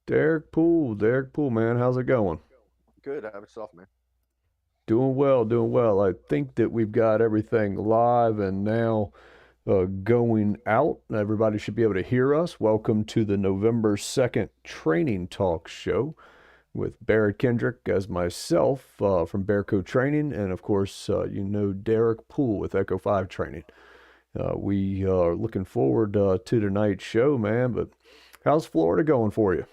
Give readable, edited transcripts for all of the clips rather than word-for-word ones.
Derek Poole, man, how's it going? Good. Have yourself, man. Doing well, doing well. I think that we've got everything live and now going out. Everybody should be able to hear us. Welcome to the November 2nd Training Talk Show with Barret Kendrick as myself from Bearco Training, and of course, Derek Poole with Echo 5 Training. We are looking forward to tonight's show, man, but how's Florida going for you?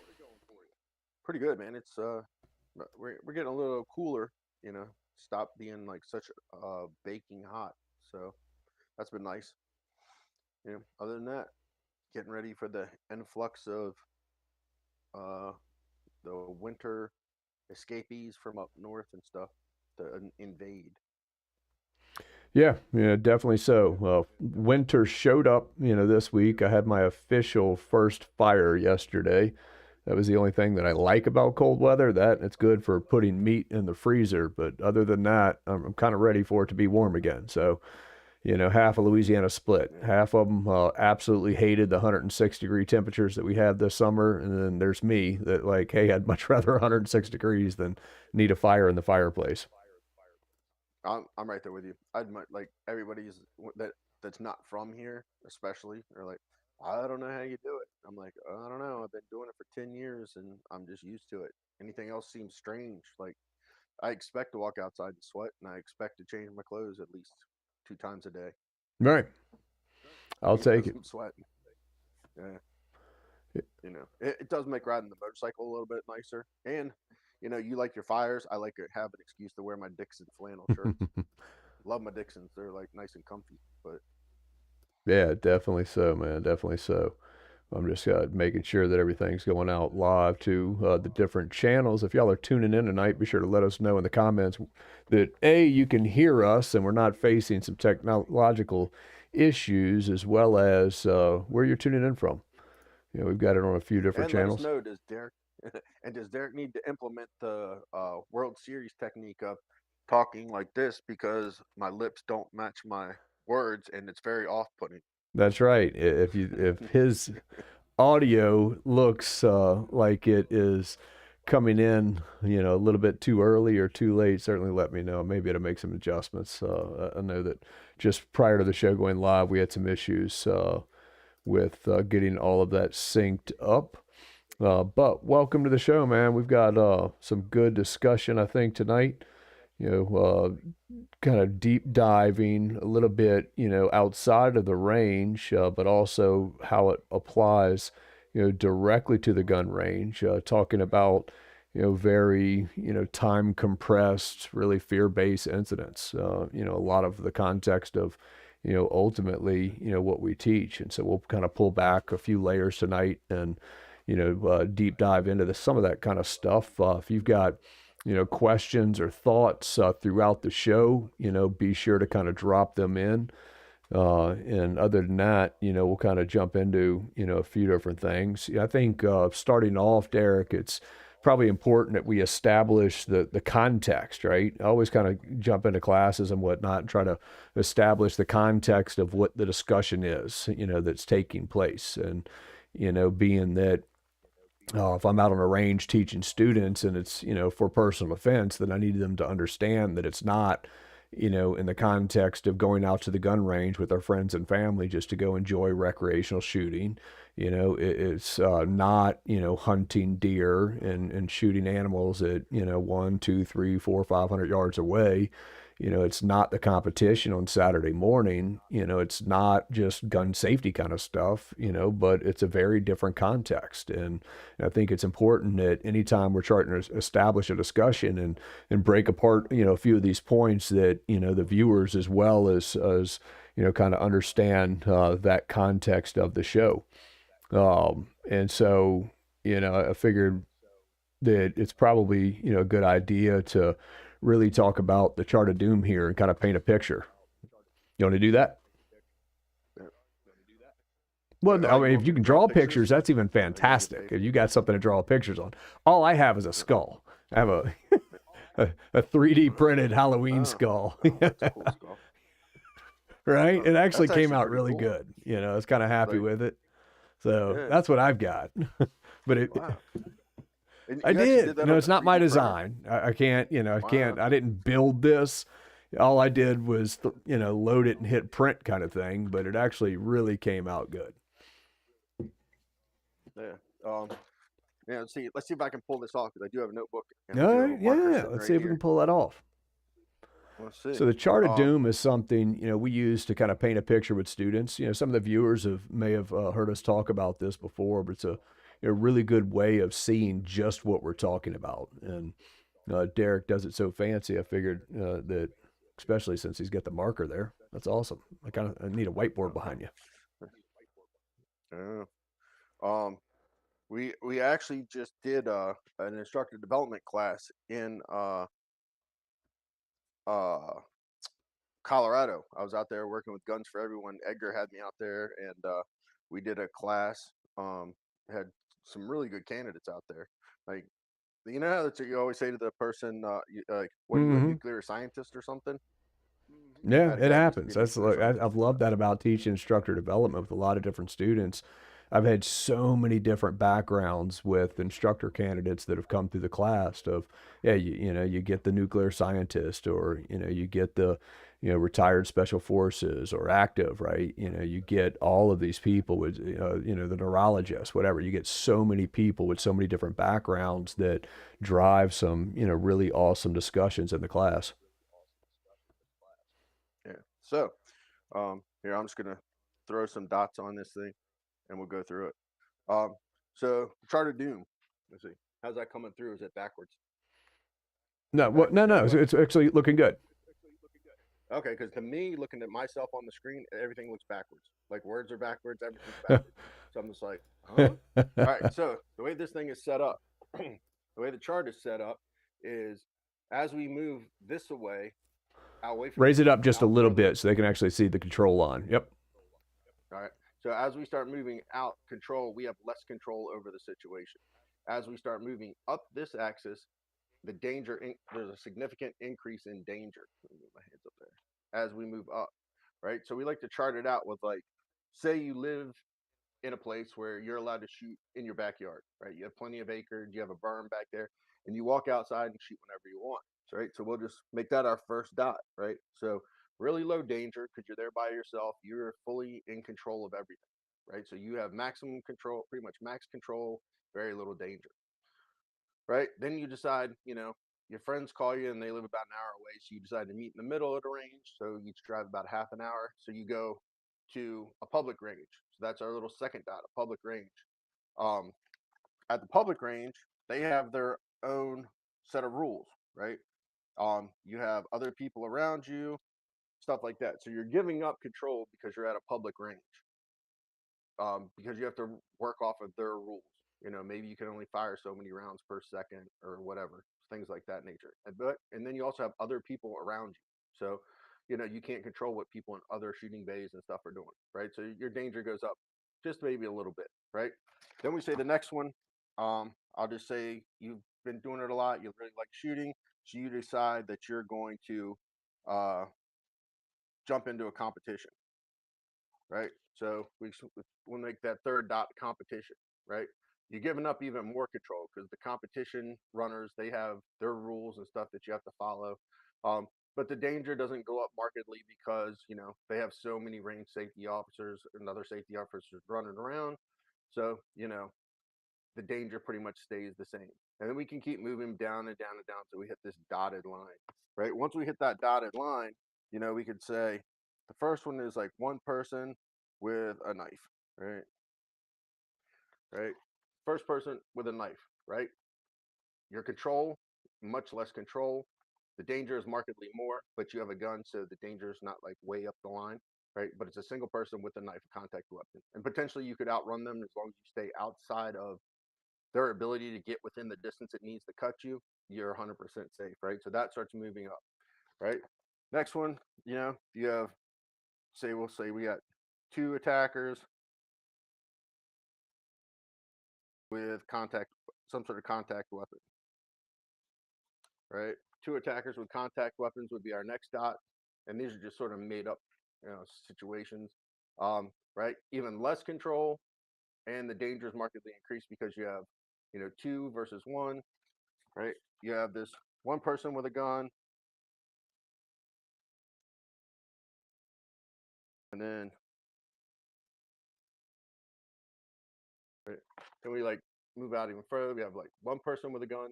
Pretty good, man. We're getting a little cooler, you know. Stop being like such baking hot. So that's been nice. Other than that, getting ready for the influx of uh the winter escapees from up north and stuff to invade. Yeah, yeah, definitely so. Winter showed up, this week. I had my official first fire yesterday. That was the only thing that I like about cold weather. That it's good for putting meat in the freezer, but other than that, I'm kind of ready for it to be warm again. So, half of Louisiana split. Yeah. Half of them absolutely hated the 106-degree temperatures that we had this summer, and then there's me that like, hey, I'd much rather 106 degrees than need a fire in the fireplace. I'm right there with you. I'd like everybody's that's not from here, especially, are like, I don't know how you do it. I'm like, I don't know. I've been doing it for 10 years, and I'm just used to it. Anything else seems strange. Like I expect to walk outside and sweat, and I expect to change my clothes at least 2 times a day, Right. I'll even take as it. I'm sweating. Yeah, it does make riding the motorcycle a little bit nicer. And you like your fires. I like to have an excuse to wear my Dixon flannel shirts. Love my Dixons. They're like nice and comfy. But Yeah, definitely so, man. Definitely so. I'm just making sure that everything's going out live to the different channels. If y'all are tuning in tonight, be sure to let us know in the comments that A, you can hear us and we're not facing some technological issues, as well as where you're tuning in from. We've got it on a few different and let us channels. know, does Derek and does Derek need to implement the World Series technique of talking like this because my lips don't match my words and it's very off-putting. That's right. If his audio looks like it is coming in, a little bit too early or too late, certainly let me know. Maybe it'll make some adjustments. I know that just prior to the show going live, we had some issues with getting all of that synced up. But welcome to the show, man. We've got some good discussion, I think, tonight. Kind of deep diving a little bit, outside of the range, but also how it applies, directly to the gun range. Talking about, very, time compressed, really fear-based incidents. A lot of the context of, ultimately, what we teach. And so we'll kind of pull back a few layers tonight and, deep dive into some of that kind of stuff. If you've got questions or thoughts throughout the show, be sure to kind of drop them in. And other than that, we'll kind of jump into, a few different things. I think starting off, Derek, it's probably important that we establish the context, right? I always kind of jump into classes and whatnot and try to establish the context of what the discussion is, that's taking place. And, being that if I'm out on a range teaching students and it's, for personal defense, then I need them to understand that it's not, in the context of going out to the gun range with our friends and family just to go enjoy recreational shooting. It's not, hunting deer and shooting animals at, 1, 2, 3, 4, 500 yards away. It's not the competition on Saturday morning. It's not just gun safety kind of stuff, but it's a very different context. And I think it's important that anytime we're trying to establish a discussion and break apart, a few of these points that, the viewers as well as kind of understand that context of the show. And so, I figured that it's probably, a good idea to really talk about the chart of doom here and kind of paint a picture. You want to do that? Yeah. Well, I You mean, if want you me to can draw draw pictures, pictures? that's even Or you want me to fantastic. paint If them? you got something to draw pictures on, all I have is a skull. I have a 3D printed Halloween Oh, skull, oh, that's a cool skull. right? It actually That's came actually out pretty really cool. good. I was kind of happy Like, with it. So yeah, that's what I've got. But wow. And I you actually did did. that No, on it's the not my 3D printer? design. I can't, I can't, Wow. I didn't build this. All I did was, load it and hit print kind of thing, but it actually really came out good. Yeah. Um, yeah. Let's see if I can pull this off because I do have a notebook and I do All have right. a marker Yeah. sitting Let's right see if we can here. pull that off. Let's see. So the chart of Um, doom is something we use to kind of paint a picture with students. Some of the viewers may have heard us talk about this before, but it's a really good way of seeing just what we're talking about. And Deryck does it so fancy. I figured that, especially since he's got the marker there, that's awesome. I need a whiteboard behind you. uh, um, we actually just did an instructor development class in uh Colorado. I was out there working with Guns for Everyone. Edgar had me out there, and we did a class. Had some really good candidates out there. Like, you know how that's what you always say to the person, like, "What are you, a Mm-hmm. nuclear scientist or something?" I Yeah, had a it guy that used to be happens. a That's nuclear like scientist I've for loved us. that about teaching instructor development with a lot of different students. I've had so many different backgrounds with instructor candidates that have come through the class of, yeah, you get the nuclear scientist, or you get the retired special forces or active, right? You get all of these people with the neurologist, whatever. You get so many people with so many different backgrounds that drive some really awesome discussions in the class. Yeah. So, here I'm just gonna throw some dots on this thing, and we'll go through it. Um, so Chart of Doom. Let's see. How's that coming through? Is it backwards? Is No, it what? backwards No, the other no. way? It's actually looking good. Okay, because to me, looking at myself on the screen, everything looks backwards. Like words are backwards, everything's backwards. So I'm just like, huh? All right. So the way this thing is set up, the way the chart is set up is as we move this away, away from Raise the it up just a out little further. bit so they can actually see the control line. Yep. All right. So as we start moving out control, we have less control over the situation. As we start moving up this axis, there's a significant increase in danger. Let me move my hands up there. As we move up, right? So we like to chart it out with, like, say you live in a place where you're allowed to shoot in your backyard, right? You have plenty of acres, you have a berm back there, and you walk outside and shoot whenever you want, right? So we'll just make that our first dot, right? So really low danger because you're there by yourself. You're fully in control of everything, right? So you have maximum control, pretty much max control, very little danger, right? Then you decide, your friends call you and they live about an hour away. So you decide to meet in the middle of the range. So you each drive about half an hour. So you go to a public range. So that's our little second dot, a public range. Um, at the public range, they have their own set of rules, right? You have other people around you, stuff like that. So you're giving up control because you're at a public range, because you have to work off of their rules. Maybe you can only fire so many rounds per second or whatever, things like that nature. And then you also have other people around you, so you can't control what people in other shooting bays and stuff are doing, right? So your danger goes up just maybe a little bit, right? Then we say the next one. I'll just say you've been doing it a lot. You really like shooting, so you decide that you're going to uh, jump into a competition, right? So we'll make that third dot competition, right? You're giving up even more control because the competition runners, they have their rules and stuff that you have to follow. But the danger doesn't go up markedly because they have so many range safety officers and other safety officers running around. So the danger pretty much stays the same. And then we can keep moving down and down and down until we hit this dotted line, right? Once we hit that dotted line, we could say the first one is like one person with a knife, right? Right? First person with a knife, right? Your control, much less control. The danger is markedly more, but you have a gun, so the danger is not like way up the line, right? But it's a single person with a knife, a contact weapon. And potentially you could outrun them as long as you stay outside of their ability to get within the distance it needs to cut you. You're 100% safe, right? So that starts moving up, right? Next one, you have, we'll say we got two attackers with contact, some sort of contact weapon, right? Two attackers with contact weapons would be our next dot, and these are just sort of made up, situations, right? Even less control, and the danger is markedly increased because you have two versus one, right? You have this one person with a gun, and then right, then we like move out even further. We have like one person with a gun,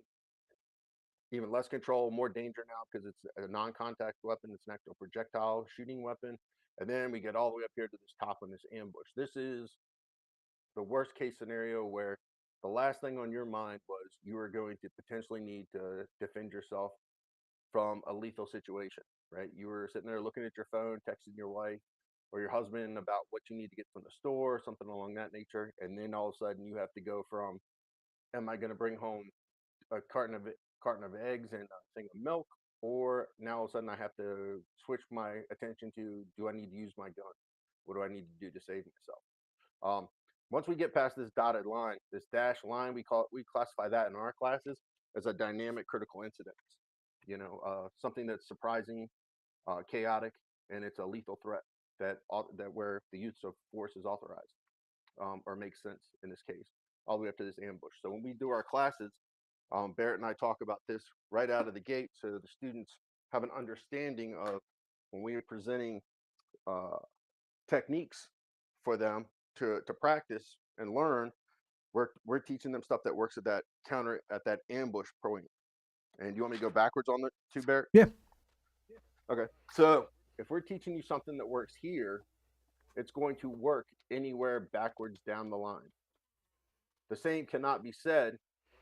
even less control, more danger now because it's a non-contact weapon. It's an actual projectile shooting weapon. And then we get all the way up here to this top one, this ambush. This is the worst case scenario where the last thing on your mind was you were going to potentially need to defend yourself from a lethal situation, right? You were sitting there looking at your phone, texting your wife or your husband about what you need to get from the store, something along that nature. And then all of a sudden you have to go from, am I going to bring home a carton of eggs and a thing of milk, or now all of a sudden I have to switch my attention to, do I need to use my gun? What do I need to do to save myself? Once we get past this dotted line, this dashed line, we classify that in our classes as a dynamic critical incident. Something that's surprising, chaotic, and it's a lethal threat that where the use of force is authorized, or makes sense in this case, all the way up to this ambush. So when we do our classes, Barrett and I talk about this right out of the gate, so the students have an understanding of when we are presenting uh, techniques for them to practice and learn. We're teaching them stuff that works at that ambush point. And you want me to go backwards on the two, Barrett? Yeah. Okay. So if we're teaching you something that works here, it's going to work anywhere backwards down the line. The same cannot be said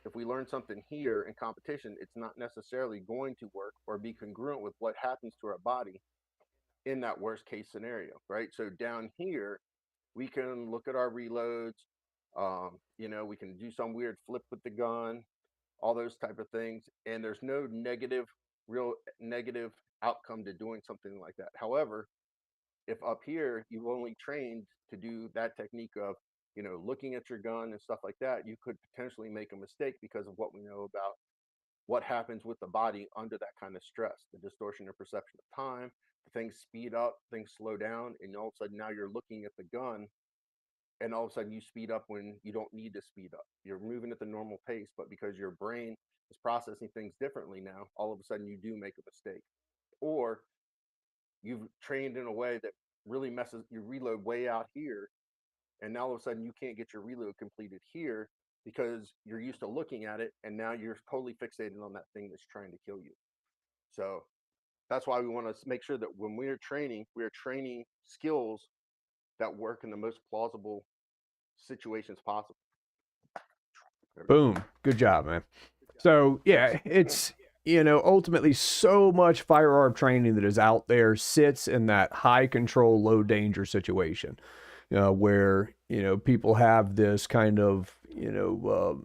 if we learn something here in competition. It's not necessarily going to work or be congruent with what happens to our body in that worst case scenario, right? So down here, we can look at our reloads. We can do some weird flip with the gun, all those type of things, and there's no real negative outcome to doing something like that. However, if up here you've only trained to do that technique of looking at your gun and stuff like that, you could potentially make a mistake because of what we know about what happens with the body under that kind of stress, the distortion of perception of time. Things speed up, things slow down, and all of a sudden now you're looking at the gun, and all of a sudden you speed up when you don't need to speed up. You're moving at the normal pace, but because your brain is processing things differently now, all of a sudden you do make a mistake. Or you've trained in a way that really messes, you reload way out here, and now all of a sudden you can't get your reload completed here because you're used to looking at it, and now you're totally fixated on that thing that's trying to kill you. So that's why we want to make sure that when we're training skills that work in the most plausible situations possible. Boom. Good job, man. So, Thanks. yeah, it's, ultimately so much firearm training that is out there sits in that high control, low danger situation, where, people have this kind of,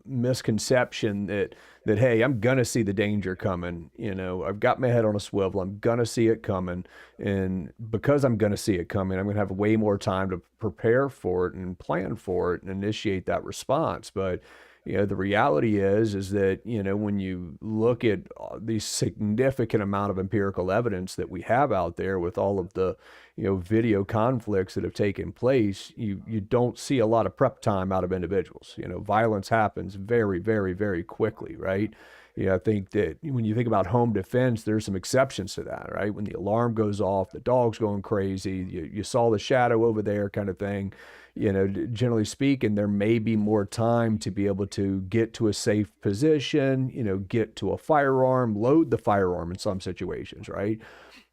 misconception that, hey, I'm going to see the danger coming. I've got my head on a swivel. I'm going to see it coming. And because I'm going to see it coming, I'm going to have way more time to prepare for it and plan for it and initiate that response. But the reality is that, when you look at the significant amount of empirical evidence that we have out there with all of the, video conflicts that have taken place, you don't see a lot of prep time out of individuals. Violence happens very, very, very quickly, right? Yeah, I think that when you think about home defense, there's some exceptions to that, right? When the alarm goes off, the dog's going crazy, you saw the shadow over there kind of thing. Generally speaking, there may be more time to be able to get to a safe position, get to a firearm, load the firearm in some situations, right?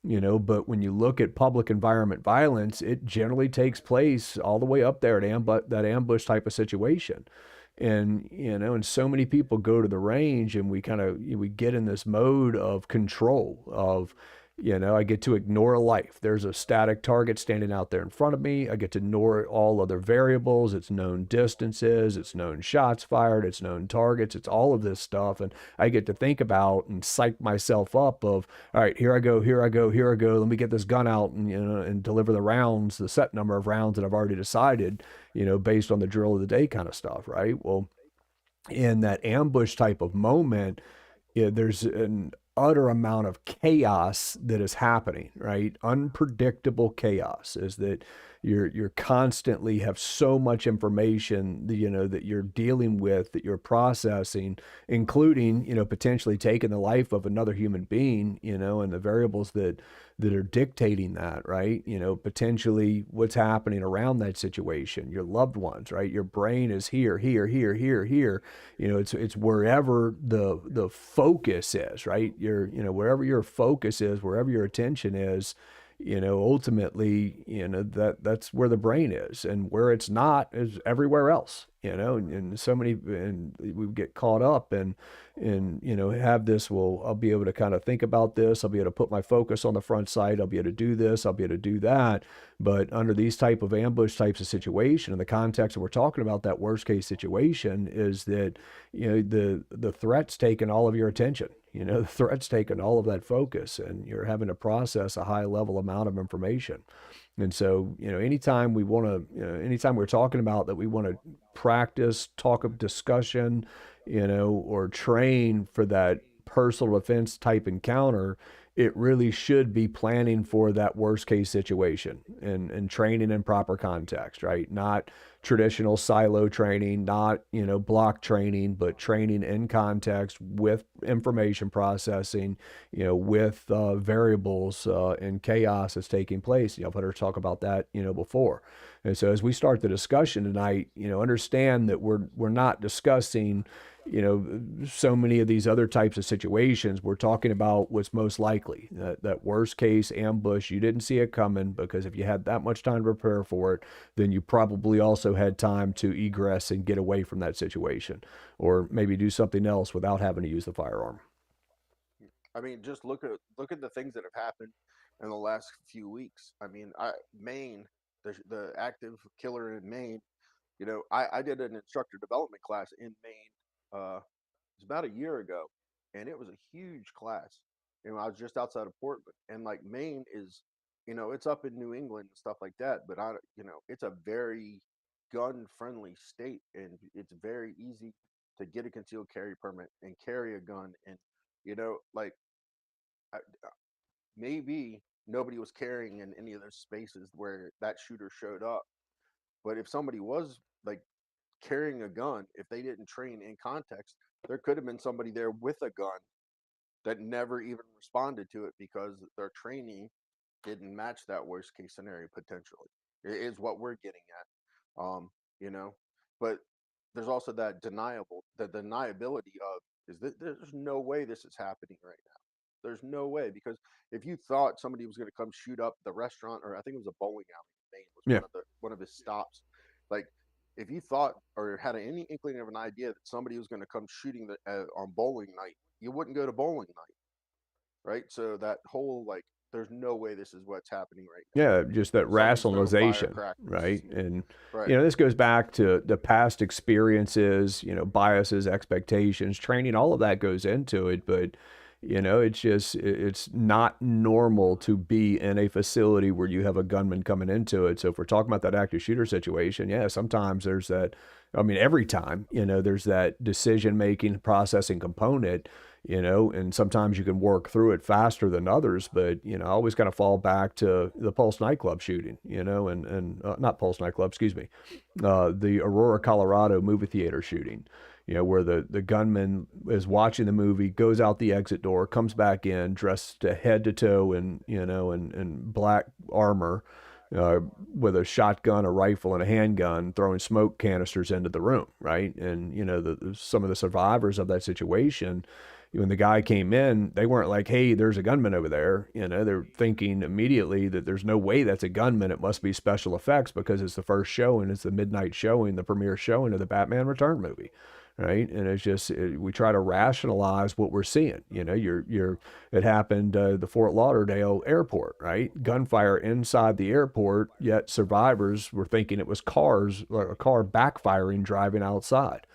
But when you look at public environment violence, it generally takes place all the way up there at that ambush type of situation. And so many people go to the range and we get in this mode of control of, I get to ignore life. There's a static target standing out there in front of me. I get to ignore all other variables. It's known distances, it's known shots fired, it's known targets, it's all of this stuff. And I get to think about and psych myself up of, all right, here I go, here I go, here I go. Let me get this gun out and, and deliver the rounds, the set number of rounds that I've already decided, based on the drill of the day kind of stuff, right? Well, in that ambush type of moment, there's an utter amount of chaos that is happening, right? Unpredictable chaos is that, you're constantly have so much information, that you're dealing with, that you're processing, including, potentially taking the life of another human being, and the variables that are dictating that, right? Potentially what's happening around that situation, your loved ones, right? Your brain is here, here, here, here, here. It's wherever the focus is, right? Wherever your focus is, wherever your attention is, ultimately, that's where the brain is, and where it's not is everywhere else, and so many, and we get caught up and have this, well, I'll be able to kind of think about this, I'll be able to put my focus on the front sight, I'll be able to do this, I'll be able to do that. But under these type of ambush types of situation, in the context that we're talking about, that worst case situation is that, the threat's taking all of your attention. The threat's taking all of that focus, and you're having to process a high level amount of information. And so, anytime we want to, anytime we're talking about that, we want to practice, talk of discussion, or train for that personal defense type encounter, it really should be planning for that worst case situation, and training in proper context, right? Not traditional silo training, not, block training, but training in context with information processing, with variables and chaos that's taking place. I've heard her talk about that, before. And so as we start the discussion tonight, understand that we're not discussing, so many of these other types of situations. We're talking about what's most likely, that worst case ambush. You didn't see it coming, because if you had that much time to prepare for it, then you probably also had time to egress and get away from that situation, or maybe do something else without having to use the firearm. I mean, just look at the things that have happened in the last few weeks. I mean, Maine, the active killer in Maine. I did an instructor development class in Maine. It's about a year ago, and it was a huge class. I was just outside of Portland, and like Maine is, it's up in New England and stuff like that. But it's a very gun friendly state, and it's very easy to get a concealed carry permit and carry a gun. And like I, maybe nobody was carrying in any of those spaces where that shooter showed up. But if somebody was like carrying a gun, if they didn't train in context, there could have been somebody there with a gun that never even responded to it because their training didn't match that worst case scenario potentially. It is what we're getting at. You know, but there's also the deniability of is that there's no way this is happening right now. There's no way, because if you thought somebody was going to come shoot up the restaurant, or I think it was a bowling alley in Maine was Yeah. one of his stops, like if you thought or had any inkling of an idea that somebody was going to come shooting on bowling night, you wouldn't go to bowling night, right? So that whole like, there's no way this is what's happening right now. Yeah, just that Somebody's throwing rationalization, firecrackers, right? And right? this goes back to the past experiences, biases, expectations, training, all of that goes into it. But it's just it's not normal to be in a facility where you have a gunman coming into it. So if we're talking about that active shooter situation, yeah, sometimes there's that. I mean, every time, there's that decision making processing component, and sometimes you can work through it faster than others. But, I always kind of fall back to the Pulse nightclub shooting, and not Pulse nightclub, excuse me, the Aurora, Colorado movie theater shooting, where the gunman is watching the movie, goes out the exit door, comes back in dressed to head to toe in black armor, with a shotgun, a rifle, and a handgun, throwing smoke canisters into the room, right? And some of the survivors of that situation, when the guy came in, they weren't like, "Hey, there's a gunman over there." They're thinking immediately that there's no way that's a gunman. It must be special effects, because it's the first showing, it's the midnight showing, the premiere showing of the Batman Return movie, right? And it's just we try to rationalize what we're seeing. It happened the Fort Lauderdale airport, right? Gunfire inside the airport, yet survivors were thinking it was cars, or a car backfiring driving outside.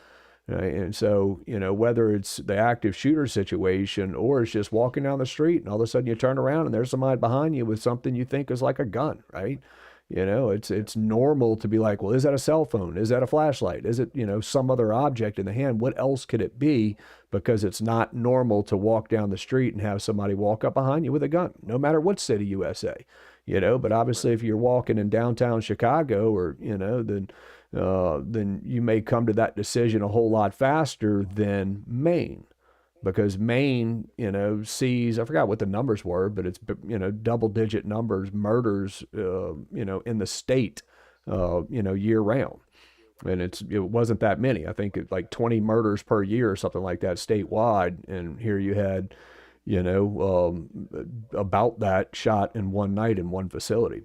Right? And so, whether it's the active shooter situation, or it's just walking down the street and all of a sudden you turn around and there's somebody behind you with something you think is like a gun, right? It's normal to be like, well, is that a cell phone? Is that a flashlight? Is it, some other object in the hand? What else could it be? Because it's not normal to walk down the street and have somebody walk up behind you with a gun, no matter what city, USA. But Right. obviously if you're walking in downtown Chicago, or then you may come to that decision a whole lot faster than Maine, because Maine, sees, I forgot what the numbers were, but it's, double digit numbers, murders, in the state, year round. And it wasn't that many. I think it's like 20 murders per year or something like that statewide. And here you had, about that shot in one night in one facility.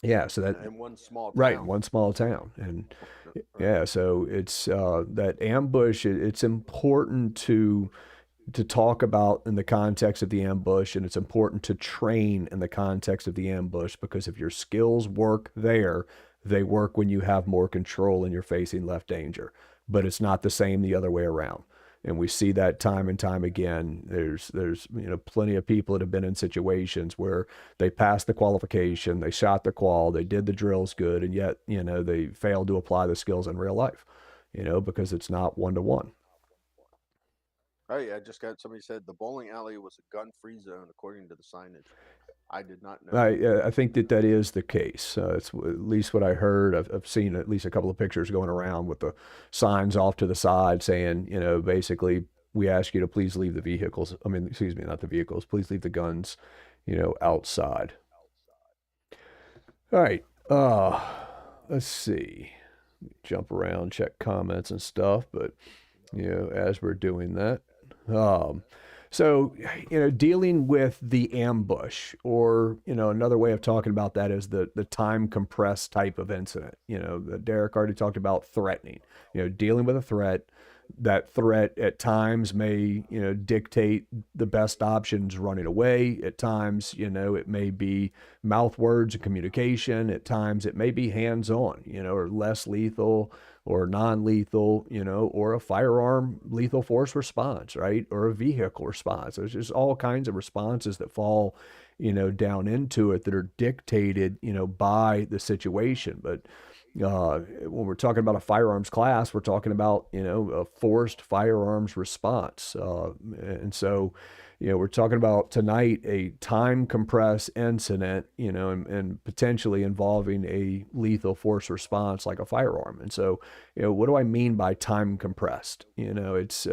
Yeah, so that, In one small right, town. one small town. And Right. yeah, so it's that ambush. It's important to talk about in the context of the ambush, and it's important to train in the context of the ambush, because if your skills work there, they work when you have more control and you're facing left danger. But it's not the same the other way around. And we see that time and time again. There's plenty of people that have been in situations where they passed the qualification, they shot the qual, they did the drills good, and yet they failed to apply the skills in real life. Because it's not one to one. Oh yeah, I just got somebody said the bowling alley was a gun-free zone according to the signage. I did not know that. I think that that is the case. It's at least what I heard. I've seen at least a couple of pictures going around with the signs off to the side saying, basically, we ask you to please leave the vehicles. I mean, excuse me, not the vehicles. Please leave the guns, outside. All right. Let's see. Jump around, check comments and stuff. But as we're doing that. Um, so, dealing with the ambush, or, another way of talking about that is the time compressed type of incident. Deryck already talked about threatening, dealing with a threat. That threat at times may, dictate the best options running away. At times, it may be mouth words and communication. At times, it may be hands on, or less lethal or non-lethal, or a firearm lethal force response, right? Or a vehicle response. There's just all kinds of responses that fall, down into it, that are dictated, by the situation. But when we're talking about a firearms class, we're talking about, a forced firearms response. And so, we're talking about tonight a time compressed incident, and potentially involving a lethal force response like a firearm. And so, what do I mean by time compressed? It's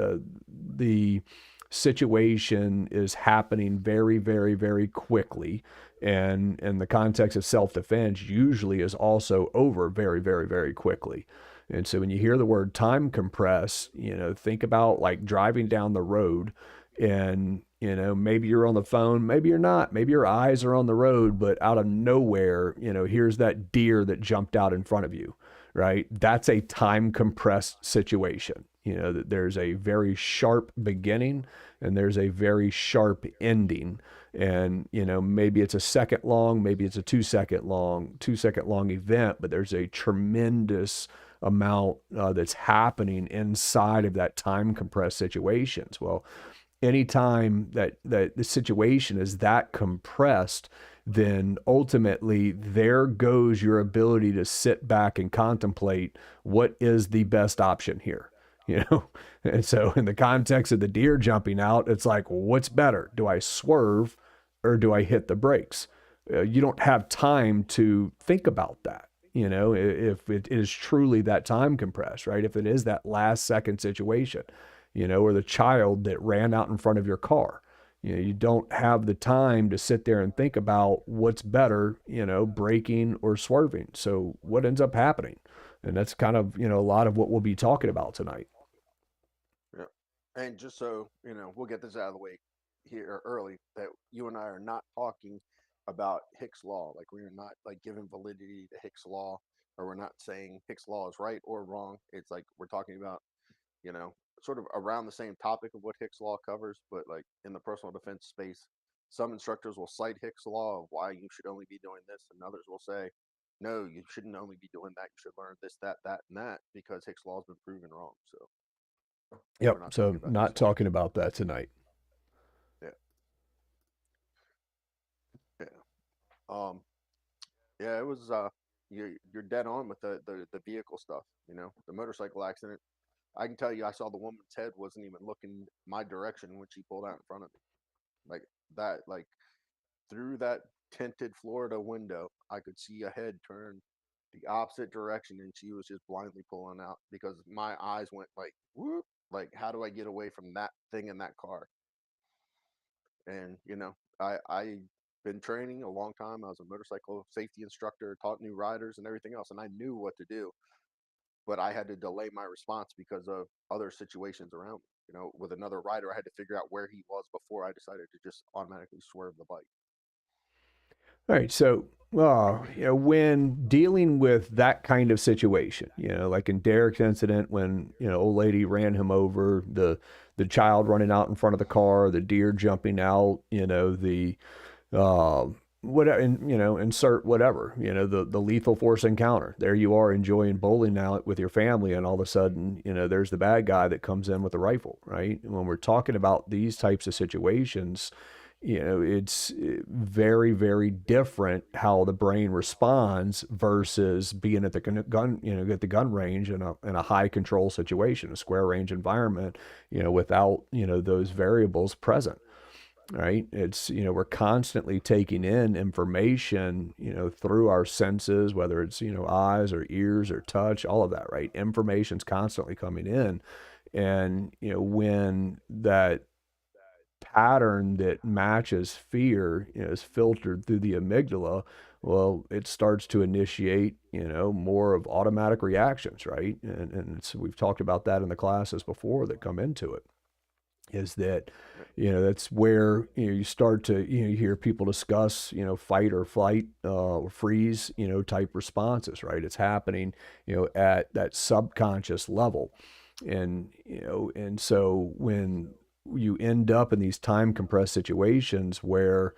the situation is happening very, very, very quickly. And in the context of self defense, usually is also over very, very, very quickly. And so when you hear the word time compress, think about like driving down the road, and maybe you're on the phone, maybe you're not, maybe your eyes are on the road, but out of nowhere, here's that deer that jumped out in front of you, right? That's a time compressed situation. That there's a very sharp beginning and there's a very sharp ending. And maybe it's a second long, maybe it's a 2 second long event, but there's a tremendous amount that's happening inside of that time compressed situations. Well, anytime that the situation is that compressed, then ultimately there goes your ability to sit back and contemplate what is the best option here. you know and so in the context of the deer jumping out, it's like, well, what's better? Do I swerve or do I hit the brakes? You don't have time to think about that, if it is truly that time compressed, right? If it is that last second situation, or the child that ran out in front of your car. You don't have the time to sit there and think about what's better, braking or swerving. So what ends up happening? And that's kind of, a lot of what we'll be talking about tonight. Yeah. And just so we'll get this out of the way here early, that you and I are not talking about Hicks law. Like, we are not like giving validity to Hicks law, or we're not saying Hicks law is right or wrong. It's like we're talking about, you know, sort of around the same topic of what Hicks law covers, but like in the personal defense space, some instructors will cite Hicks law of why you should only be doing this, and others will say, no, you shouldn't only be doing that. You should learn this, that, and that because Hicks law has been proven wrong. So we're Yep. not talking So about Hicks not law. talking about that tonight. Yeah, yeah, um, yeah. It was you're dead on with the vehicle stuff. The motorcycle accident. I can tell you, I saw the woman's head wasn't even looking my direction when she pulled out in front of me. Like that, like through that tinted Florida window. I could see a head turn the opposite direction, and she was just blindly pulling out because my eyes went like whoop, like how do I get away from that thing in that car? And I been training a long time. I was a motorcycle safety instructor, taught new riders and everything else, and I knew what to do. But I had to delay my response because of other situations around me. With another rider, I had to figure out where he was before I decided to just automatically swerve the bike. All right. So, when dealing with that kind of situation, like in Deryck's incident, when old lady ran him over, the child running out in front of the car, the deer jumping out, the uh, whatever, and insert whatever, the lethal force encounter. There you are enjoying bowling out with your family, and all of a sudden, there's the bad guy that comes in with a rifle, right? And when we're talking about these types of situations, it's very, very different how the brain responds versus being at the gun, at the gun range in a high control situation, a square range environment, without, those variables present. Right. It's, we're constantly taking in information, through our senses, whether it's, eyes or ears or touch, all of that, right? Information's constantly coming in. And, when that pattern that matches fear, is filtered through the amygdala, well, it starts to initiate, more of automatic reactions, right? And we've talked about that in the classes before that come into it. Is that, that's where you start to you hear people discuss fight or flight or freeze type responses, right? It's happening at that subconscious level, and so when you end up in these time compressed situations where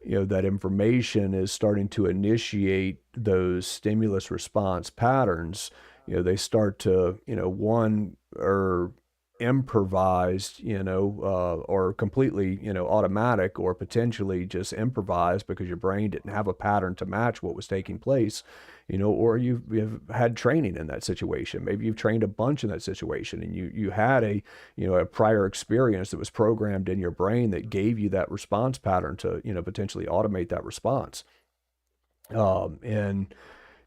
that information is starting to initiate those stimulus response patterns, they start to one or improvised, or completely, automatic, or potentially just improvised because your brain didn't have a pattern to match what was taking place, or you've had training in that situation. Maybe you've trained a bunch in that situation, and you had a prior experience that was programmed in your brain that gave you that response pattern to, potentially automate that response.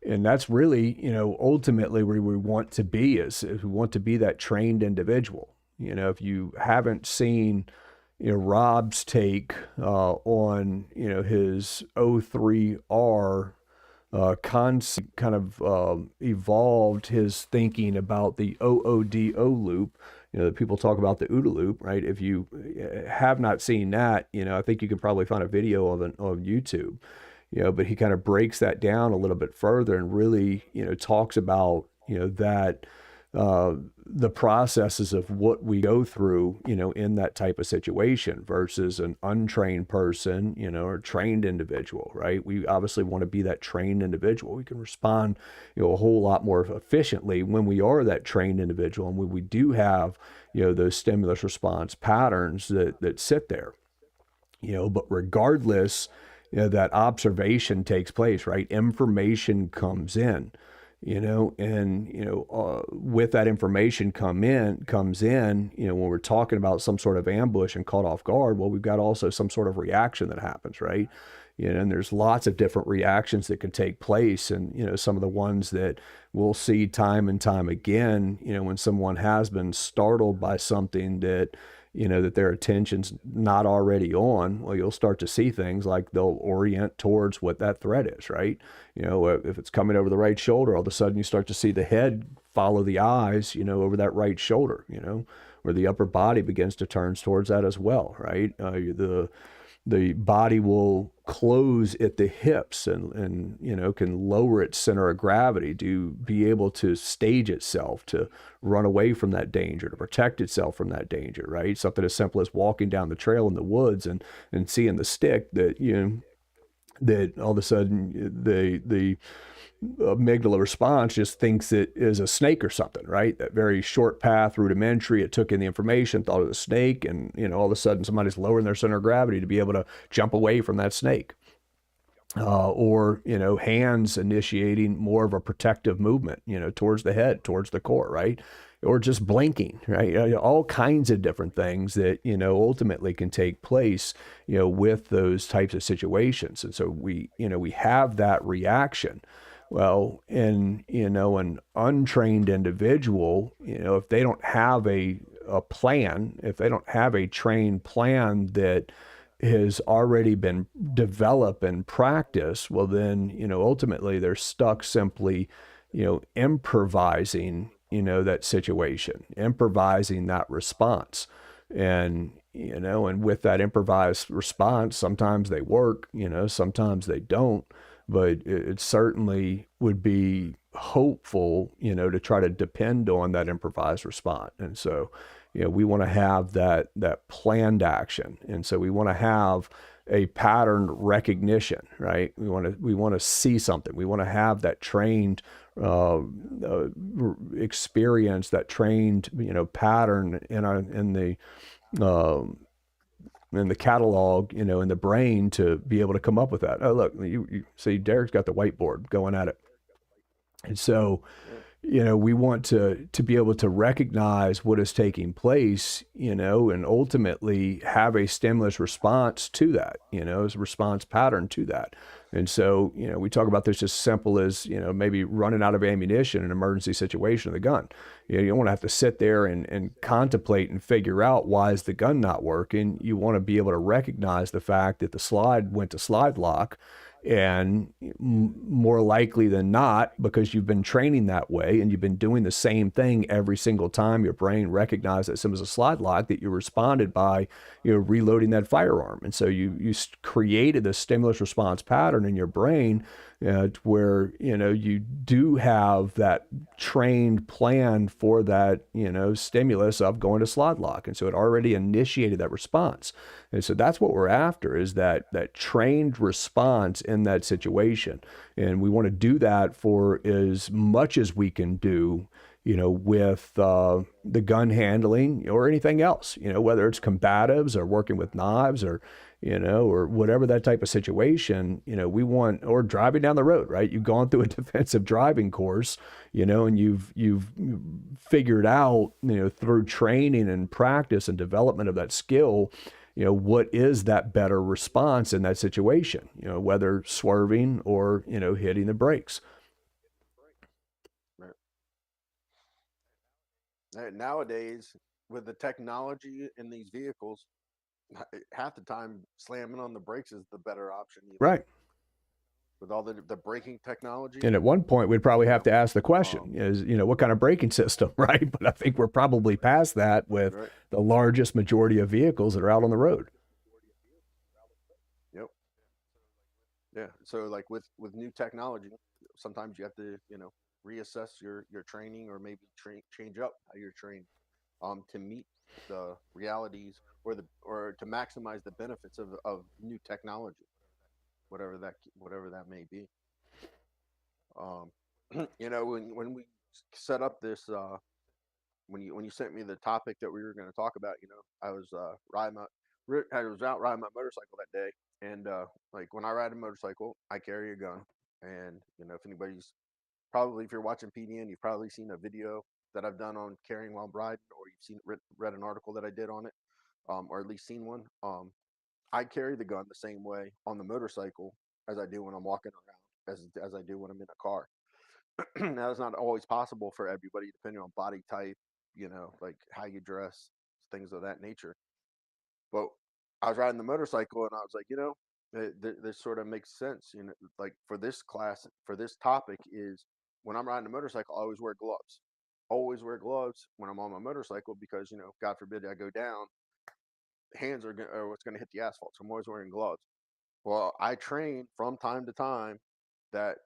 And that's really, ultimately where we want to be is we want to be that trained individual. If you haven't seen, Rob's take on, his O3R concept, kind of evolved his thinking about the OODO loop. That people talk about the OODA loop, right? If you have not seen that, I think you can probably find a video of it on YouTube. But he kind of breaks that down a little bit further and really, talks about, that the processes of what we go through, in that type of situation versus an untrained person, or trained individual, right? We obviously want to be that trained individual. We can respond, a whole lot more efficiently when we are that trained individual, and when we do have, those stimulus response patterns that sit there. But regardless, that observation takes place, right? Information comes in, and with that information comes in, when we're talking about some sort of ambush and caught off guard, well, we've got also some sort of reaction that happens, right? And there's lots of different reactions that can take place, and some of the ones that we'll see time and time again, when someone has been startled by something that that their attention's not already on, well, you'll start to see things like they'll orient towards what that threat is, right? If it's coming over the right shoulder, all of a sudden you start to see the head follow the eyes, over that right shoulder, where the upper body begins to turn towards that as well, right? The body will close at the hips and can lower its center of gravity to be able to stage itself to run away from that danger, to protect itself from that danger, right? Something as simple as walking down the trail in the woods and seeing the stick that that all of a sudden the amygdala response just thinks it is a snake or something, right? That very short path, rudimentary, it took in the information, thought it was a snake, and all of a sudden somebody's lowering their center of gravity to be able to jump away from that snake. Or hands initiating more of a protective movement, towards the head, towards the core, right? or just blinking, right? All kinds of different things that, ultimately can take place, with those types of situations. And so we have that reaction. Well, in, an untrained individual, if they don't have a plan, if they don't have a trained plan that has already been developed and practiced, well, then, ultimately they're stuck simply, improvising, that situation, improvising that response. And with that improvised response, sometimes they work, sometimes they don't. But it certainly would be hopeful, to try to depend on that improvised response. And so, we want to have that planned action. And so we want to have a pattern recognition, right? We want to see something. We want to have that trained experience, that trained pattern uh, in the catalog, in the brain to be able to come up with that. Oh, look, you see, Derek's got the whiteboard going at it, and so Yeah. we want to be able to recognize what is taking place, and ultimately have a stimulus response to that, as a response pattern to that. And so, we talk about this as simple as, maybe running out of ammunition in an emergency situation of the gun. You don't want to have to sit there and contemplate and figure out why is the gun not working. You want to be able to recognize the fact that the slide went to slide lock, and more likely than not, because you've been training that way and you've been doing the same thing every single time your brain recognized that some was a slide lock, that you responded by, reloading that firearm. And so you created a stimulus response pattern in your brain, where you do have that trained plan for that stimulus of going to slide lock, and so it already initiated that response. And so that's what we're after, is that trained response in that situation. And we want to do that for as much as we can do, with the gun handling or anything else, whether it's combatives or working with knives or, or whatever that type of situation, we want, or driving down the road, right? You've gone through a defensive driving course, and you've figured out, through training and practice and development of that skill, what is that better response in that situation, whether swerving or, hitting the brakes. Right. Nowadays, with the technology in these vehicles, half the time slamming on the brakes is the better option. Right. With all the braking technology, And at one point, we'd probably you have know, to ask the um, question is, what kind of braking system, right? But I think we're probably past that with right? the largest majority of vehicles that are out on the road. Yep. Yeah. So like with new technology, sometimes you have to reassess your training, or maybe change up how you're trained, to meet the realities, or to maximize the benefits of new technology, whatever that may be. Um, when we set up this, when you sent me the topic that we were going to talk about, I was I was out riding my motorcycle that day, and like when I ride a motorcycle, I carry a gun, and if anybody's probably, if you're watching PDN, you've probably seen a video that I've done on carrying while riding, or you've seen read an article that I did on it, or at least seen one. I carry the gun the same way on the motorcycle as I do when I'm walking around, as I do when I'm in a car. Now, it's not always possible for everybody, depending on body type, like how you dress, things of that nature. But I was riding the motorcycle, and I was like, this sort of makes sense. Like for this class, for this topic, is when I'm riding a motorcycle, I always wear gloves. Always wear gloves when I'm on my motorcycle, because God forbid I go down, hands are what's going to hit the asphalt. So I'm always wearing gloves. Well, I train from time to time that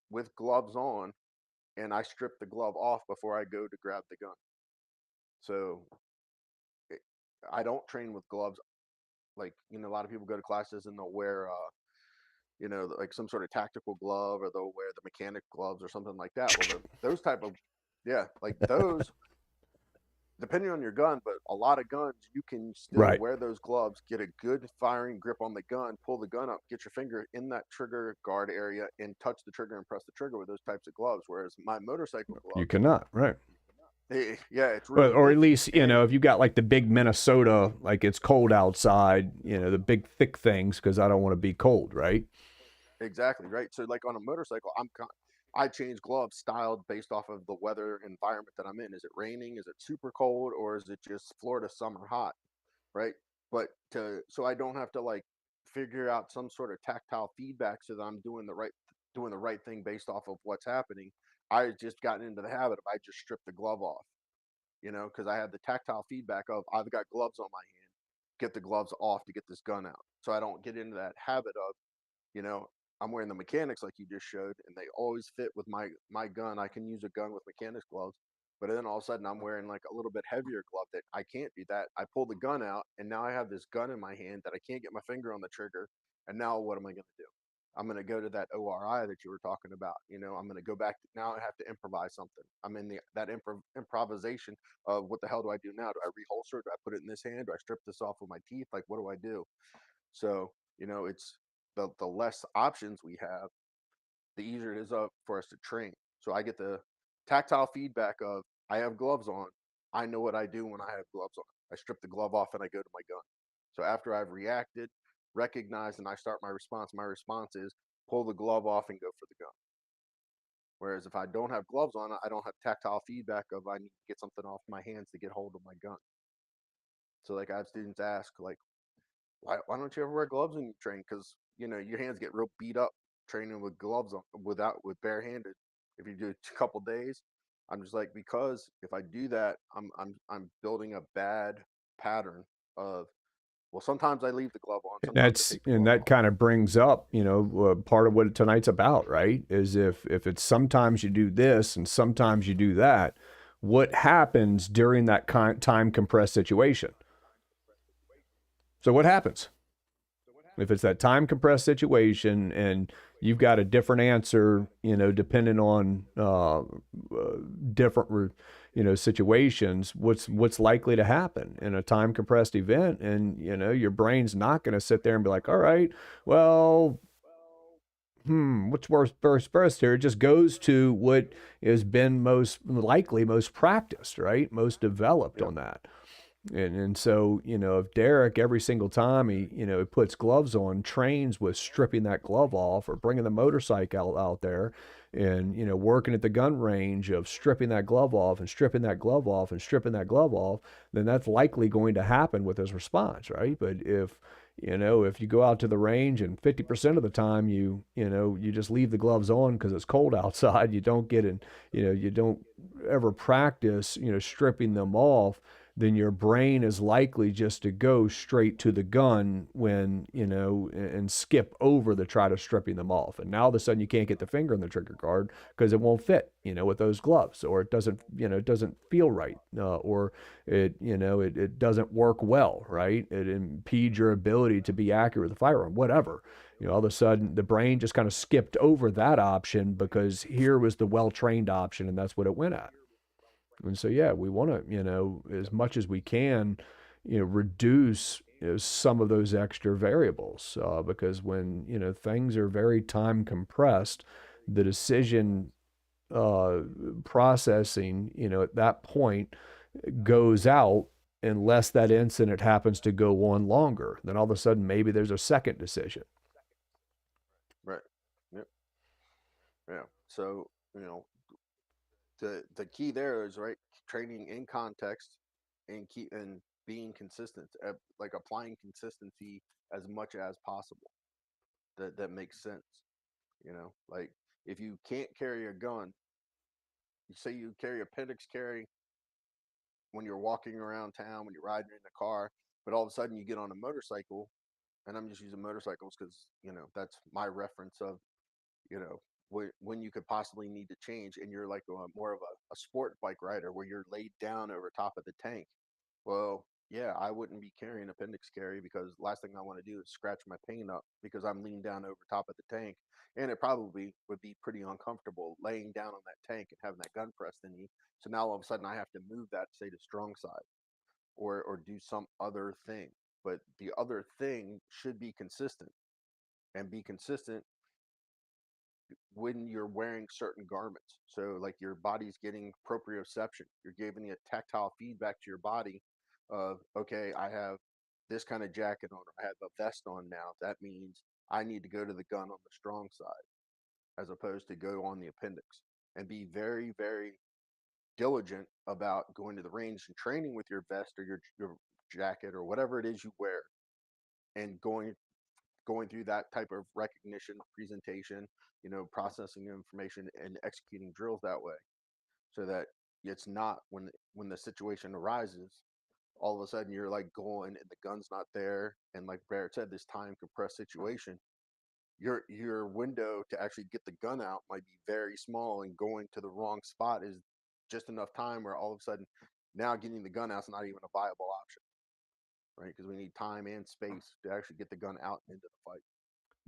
with gloves on, and I strip the glove off before I go to grab the gun. So it, I don't train with gloves. Like, a lot of people go to classes and they'll wear, like some sort of tactical glove, or they'll wear the mechanic gloves or something like that. Well, those type of, yeah, like those, depending on your gun, but a lot of guns, you can still Right. wear those gloves, get a good firing grip on the gun, pull the gun up, get your finger in that trigger guard area, and touch the trigger and press the trigger with those types of gloves. Whereas my motorcycle You gloves, cannot. Right. Yeah, it's But, really or at big. least, And if you got like the big Minnesota, like it's cold outside, the big thick things, because I don't want to be cold, right? exactly, right. So like on a motorcycle, I change gloves styled based off of the weather environment that I'm in. Is it raining? Is it super cold? Or is it just Florida summer hot? Right. But to so I don't have to like figure out some sort of tactile feedback so that I'm doing the right thing based off of what's happening. I just gotten into the habit of I just strip the glove off, because I have the tactile feedback of I've got gloves on my hand, get the gloves off to get this gun out. So I don't get into that habit of, you know, I'm wearing the mechanics like you just showed, and they always fit with my gun. I can use a gun with mechanics gloves, but then all of a sudden I'm wearing like a little bit heavier glove that I can't do that. I pull the gun out, and now I have this gun in my hand that I can't get my finger on the trigger. And now what am I going to do? I'm going to go to that ORI that you were talking about. I'm going to go back. Now I have to improvise something. I'm in that improvisation of what the hell do I do now? Do I reholster? Do I put it in this hand? Do I strip this off with my teeth? Like, what do I do? So, it's the less options we have, the easier it is for us to train. So I get the tactile feedback of I have gloves on. I know what I do when I have gloves on. I strip the glove off and I go to my gun. So after I've reacted, recognized, and I start my response is pull the glove off and go for the gun. Whereas if I don't have gloves on, I don't have tactile feedback of I need to get something off my hands to get hold of my gun. So like I have students ask like, why don't you ever wear gloves when you train? Because your hands get real beat up training with gloves on, with barehanded. If you do a couple days, I'm just like, because if I do that, I'm building a bad pattern of, well, sometimes I leave the glove on, sometimes I take the And glove that off. kind of brings up, part of what tonight's about, right? Is if it's sometimes you do this and sometimes you do that, what happens during that time compressed situation? So what happens if it's that time compressed situation and you've got a different answer, depending on different, situations? What's likely to happen in a time compressed event? And your brain's not going to sit there and be like, all right, well, what's worse first here? It just goes to what has been most likely, most practiced, right? Most developed Yeah, on that. And so, if Deryck every single time he puts gloves on, trains with stripping that glove off or bringing the motorcycle out there and, working at the gun range of stripping that glove off and stripping that glove off and stripping that glove off, then that's likely going to happen with his response, right? But if you go out to the range and 50% of the time you just leave the gloves on because it's cold outside, you don't get in, you don't ever practice, stripping them off, then your brain is likely just to go straight to the gun when, and skip over the try to stripping them off. And now all of a sudden you can't get the finger on the trigger guard because it won't fit, with those gloves, or it doesn't, it doesn't feel right, or it doesn't work well, right? It impedes your ability to be accurate with the firearm, whatever. All of a sudden the brain just kind of skipped over that option because here was the well trained option and that's what it went at. And so, yeah, we want to, as much as we can, reduce some of those extra variables because when, things are very time compressed, the decision uh, processing, at that point goes out unless that incident happens to go on longer. Then all of a sudden, maybe there's a second decision. right. Yep. Yeah. So the key there is right training in context and being consistent, like applying consistency as much as possible. That makes sense. Like if you can't carry a gun, you say you carry appendix carry when you're walking around town, when you're riding in a car, but all of a sudden you get on a motorcycle, and I'm just using motorcycles because that's my reference of when you could possibly need to change, and you're like more of a sport bike rider where you're laid down over top of the tank. Well, yeah, I wouldn't be carrying appendix carry because last thing I want to do is scratch my pain up because I'm leaned down over top of the tank. And it probably would be pretty uncomfortable laying down on that tank and having that gun pressed in you. So now all of a sudden I have to move that, say, to strong side or do some other thing. But the other thing should be consistent, and be consistent when you're wearing certain garments. So like your body's getting proprioception. You're giving a tactile feedback to your body of, okay, I have this kind of jacket on, I have a vest on now. That means I need to go to the gun on the strong side as opposed to go on the appendix, and be very, very diligent about going to the range and training with your vest or your jacket or whatever it is you wear, and going through that type of recognition, presentation, processing information and executing drills that way, so that it's not when the situation arises, all of a sudden you're like going and the gun's not there, and like Barrett said, this time compressed situation, your window to actually get the gun out might be very small, and going to the wrong spot is just enough time where all of a sudden now getting the gun out is not even a viable option, right? Because we need time and space to actually get the gun out into the fight.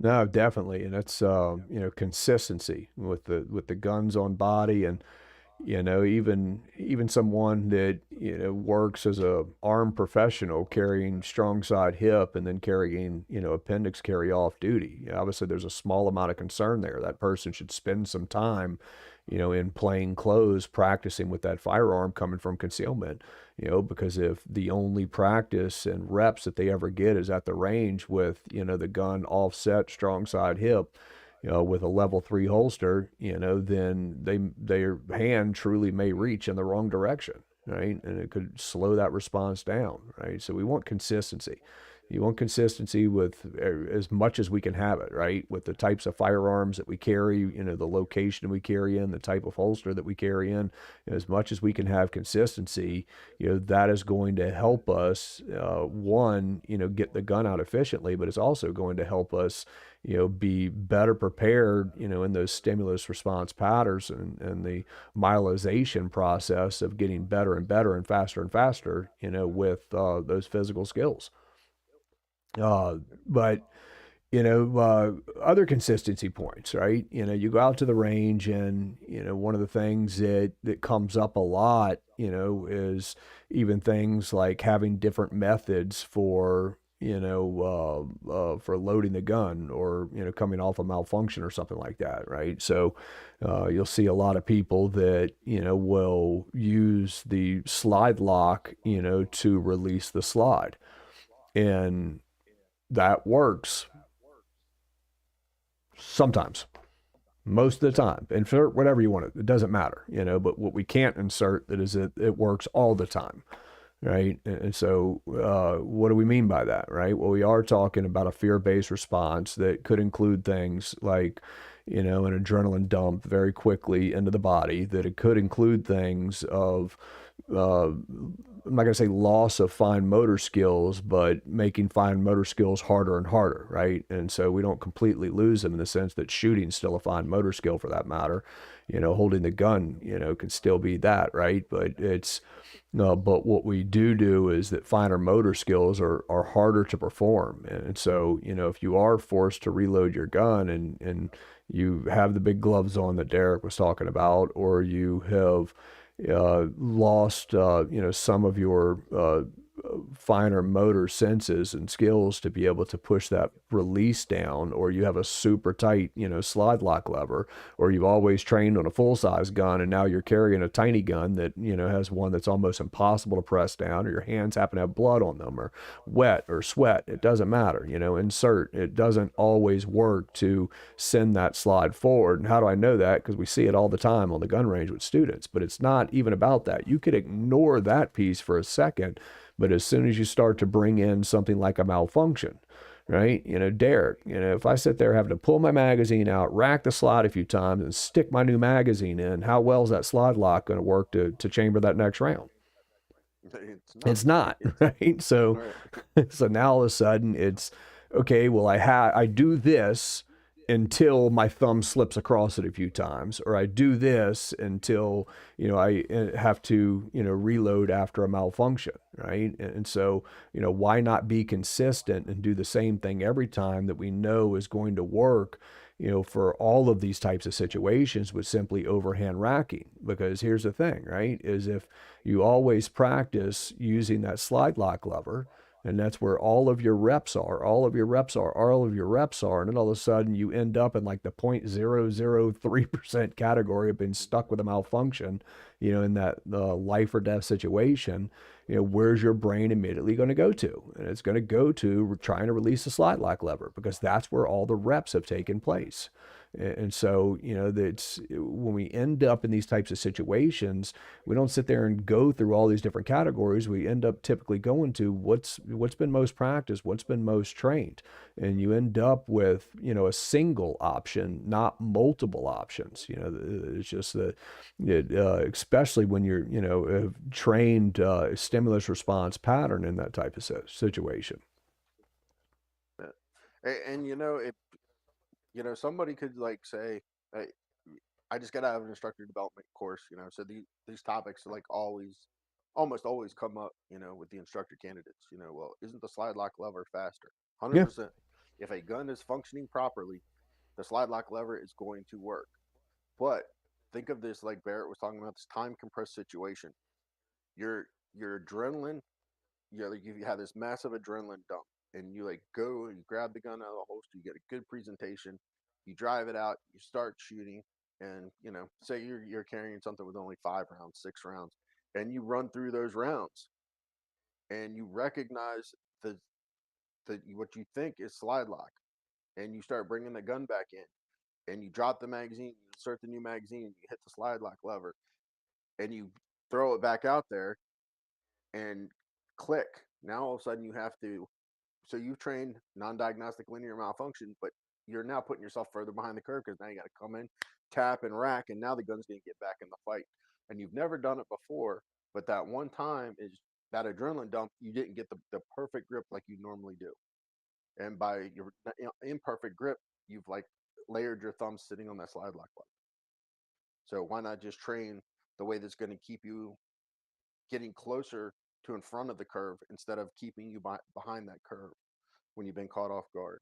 No, definitely, and that's consistency with the guns on body, and even someone that works as a armed professional carrying strong side hip and then carrying appendix carry off duty. Obviously, there's a small amount of concern there. That person should spend some time, in plain clothes practicing with that firearm coming from concealment. Because if the only practice and reps that they ever get is at the range with the gun offset strong side hip, with a level 3 holster, then their hand truly may reach in the wrong direction, right? And it could slow that response down, right? So we want consistency. You want consistency with as much as we can have it, right? With the types of firearms that we carry, the location we carry in, the type of holster that we carry in, as much as we can have consistency, that is going to help us, one, get the gun out efficiently, but it's also going to help us, be better prepared, in those stimulus response patterns and the myelization process of getting better and better and faster, with those physical skills. Uh, but other consistency points, right? You go out to the range, and one of the things that comes up a lot, is even things like having different methods for for loading the gun, or coming off a malfunction or something like that, right? So you'll see a lot of people that will use the slide lock, to release the slide, and that works sometimes, most of the time. Insert whatever you want, it doesn't matter, but what we can't insert that is it works all the time, right? And so what do we mean by that, right? Well, we are talking about a fear-based response that could include things like an adrenaline dump very quickly into the body, that it could include things of I'm not going to say loss of fine motor skills, but making fine motor skills harder and harder, right? And so we don't completely lose them in the sense that shooting's still a fine motor skill for that matter. Holding the gun, can still be that, right? But it's, but what we do is that finer motor skills are harder to perform. And so, if you are forced to reload your gun, and you have the big gloves on that Deryck was talking about, or you have lost, some of your finer motor senses and skills to be able to push that release down, or you have a super tight, slide lock lever, or you've always trained on a full size gun and now you're carrying a tiny gun that, has one that's almost impossible to press down, or your hands happen to have blood on them, or wet or sweat, it doesn't matter, insert. It doesn't always work to send that slide forward. And how do I know that? Because we see it all the time on the gun range with students, but it's not even about that. You could ignore that piece for a second, but as soon as you start to bring in something like a malfunction, right? Deryck, if I sit there having to pull my magazine out, rack the slide a few times, and stick my new magazine in, how well is that slide lock going to work to chamber that next round? It's not. It's not, It's right? So, right. so now all of a sudden it's okay. Well, I do this until my thumb slips across it a few times, or I do this until I have to reload after a malfunction, right? And so why not be consistent and do the same thing every time that we know is going to work, for all of these types of situations, with simply overhand racking? Because here's the thing, right? Is if you always practice using that slide lock lever, And that's where all of your reps are, all of your reps are, all of your reps are. And then all of a sudden you end up in like the 0.003% category of being stuck with a malfunction, in that life or death situation. Where's your brain immediately going to go to? And it's going to go to trying to release the slide lock lever, because that's where all the reps have taken place. And so, that's when we end up in these types of situations, we don't sit there and go through all these different categories. We end up typically going to what's been most practiced, what's been most trained, and you end up with a single option, not multiple options. It's just that, especially when you're a trained stimulus response pattern in that type of situation. Yeah. And if somebody could like say, hey, I just got out of an instructor development course, so these topics like almost always come up, with the instructor candidates. Well, isn't the slide lock lever faster? Yeah. 100%. If a gun is functioning properly, the slide lock lever is going to work. But think of this like Barrett was talking about, this time compressed situation. Your your adrenaline, like you have this massive adrenaline dump, and you like go and you grab the gun out of the holster, you get a good presentation, you drive it out, you start shooting, and say you're carrying something with only 5 rounds, 6 rounds, and you run through those rounds, and you recognize the what you think is slide lock, and you start bringing the gun back in, and you drop the magazine, you insert the new magazine, you hit the slide lock lever, and you throw it back out there, and click. Now all of a sudden you have to. So you've trained non-diagnostic linear malfunction, but you're now putting yourself further behind the curve, because now you got to come in, tap and rack, and now the gun's going to get back in the fight. And you've never done it before, but that one time is that adrenaline dump. You didn't get the perfect grip like you normally do, and by your imperfect grip, you've like layered your thumb sitting on that slide lock button. So why not just train the way that's going to keep you getting closer to in front of the curve, instead of keeping you behind that curve when you've been caught off guard.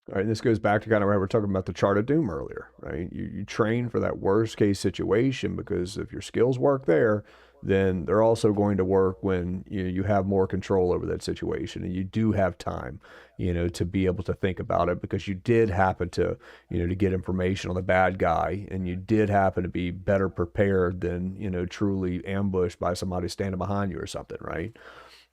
All right, and this goes back to kind of what we were talking about the chart of doom earlier, right? You train for that worst case situation, because if your skills work there, then they're also going to work when you have more control over that situation, and you do have time, to be able to think about it, because you did happen to, to get information on the bad guy, and you did happen to be better prepared than, truly ambushed by somebody standing behind you or something, right?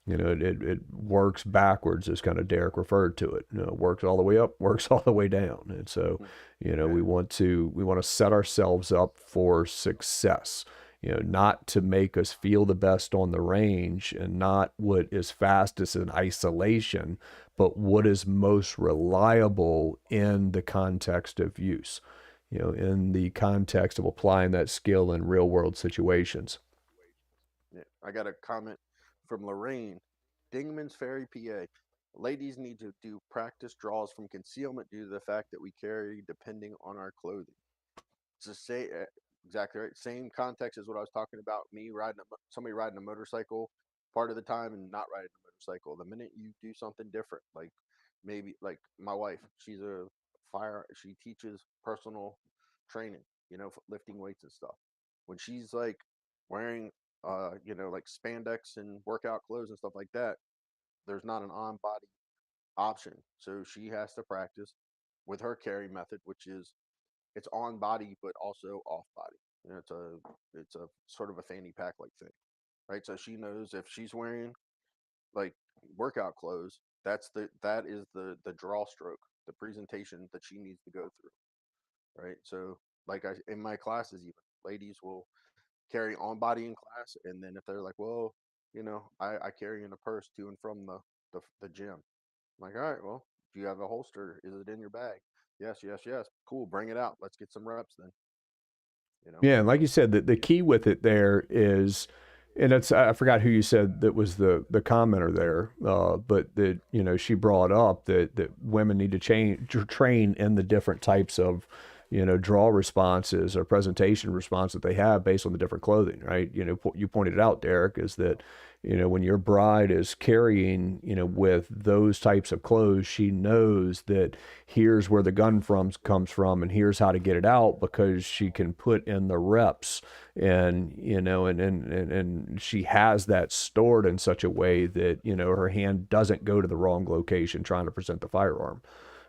It works backwards, as kind of Deryck referred to it. It works all the way up, works all the way down. And so, Yeah. we want to set ourselves up for success. Not to make us feel the best on the range, and not what is fastest in isolation, but what is most reliable in the context of use, in the context of applying that skill in real world situations. Yeah. I got a comment from Lorraine, Dingman's Ferry, PA. Ladies need to do practice draws from concealment due to the fact that we carry depending on our clothing. It's the same, exactly right. Same context as what I was talking about. Me riding somebody riding a motorcycle part of the time, and not riding a motorcycle. The minute you do something different, like maybe like my wife, she's a fire. She teaches personal training, lifting weights and stuff. When she's like wearing, like spandex and workout clothes and stuff like that, there's not an on body option. So she has to practice with her carry method, which is it's on body but also off body. It's a sort of a fanny pack like thing, right? So she knows if she's wearing like workout clothes, that is the draw stroke, the presentation that she needs to go through, right? So like in my classes, even ladies will carry on body in class, and then if they're like, well, I carry in a purse to and from the gym. I'm like, all right, well, do you have a holster? Is it in your bag? Yes, yes, yes. Cool, bring it out. Let's get some reps then. You know. Yeah, and like you said, the key with it there is, and it's I forgot who you said that was the commenter there, but that she brought up that women need to train in the different types of draw responses or presentation response that they have based on the different clothing, right? You pointed it out, Deryck, is that When your bride is carrying, with those types of clothes, she knows that here's where the gun comes from and here's how to get it out because she can put in the reps and and she has that stored in such a way that her hand doesn't go to the wrong location trying to present the firearm.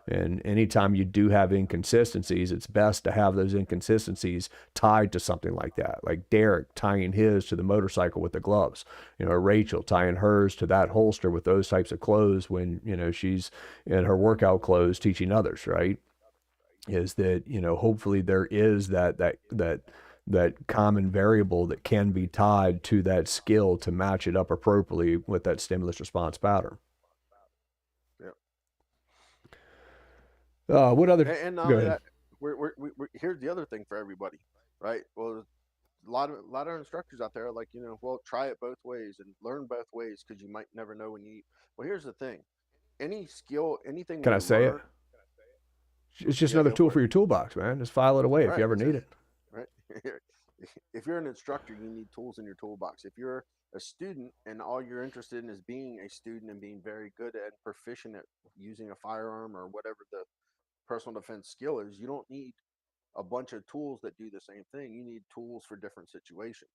And anytime you do have inconsistencies, it's best to have those inconsistencies tied to something like that, like Deryck tying his to the motorcycle with the gloves, or Rachel tying hers to that holster with those types of clothes when she's in her workout clothes teaching others, right? Is that hopefully there is that common variable that can be tied to that skill to match it up appropriately with that stimulus response pattern. Yeah. What other? And not Go only ahead. that, here's the other thing for everybody, right? Well, a lot of instructors out there are like, well, try it both ways and learn both ways because you might never know when you. Well, here's the thing: any skill, anything Can we I say it? learn, It's just yeah, another go tool for for it. your toolbox, man. Just file it away if you Right, ever need it. right. If you're an instructor, you need tools in your toolbox. If you're a student and all you're interested in is being a student and being very good at proficient at using a firearm or whatever the personal defense skill is, you don't need a bunch of tools that do the same thing. You need tools for different situations.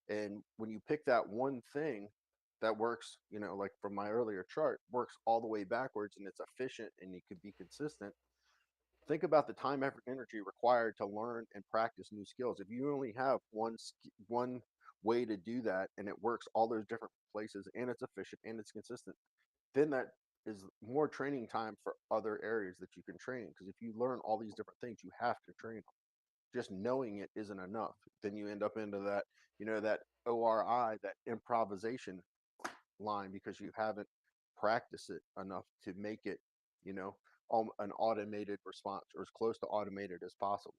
And when you pick that one thing that works, like from my earlier chart, works all the way backwards and it's efficient and it could be consistent, think about the time, effort, and energy required to learn and practice new skills. If you only have one way to do that and it works all those different places and it's efficient and it's consistent, then that is more training time for other areas that you can train. Because if you learn all these different things, you have to train them. Just knowing it isn't enough. Then you end up into that, that ORI, that improvisation line because you haven't practiced it enough to make it, you know, an automated response or as close to automated as possible,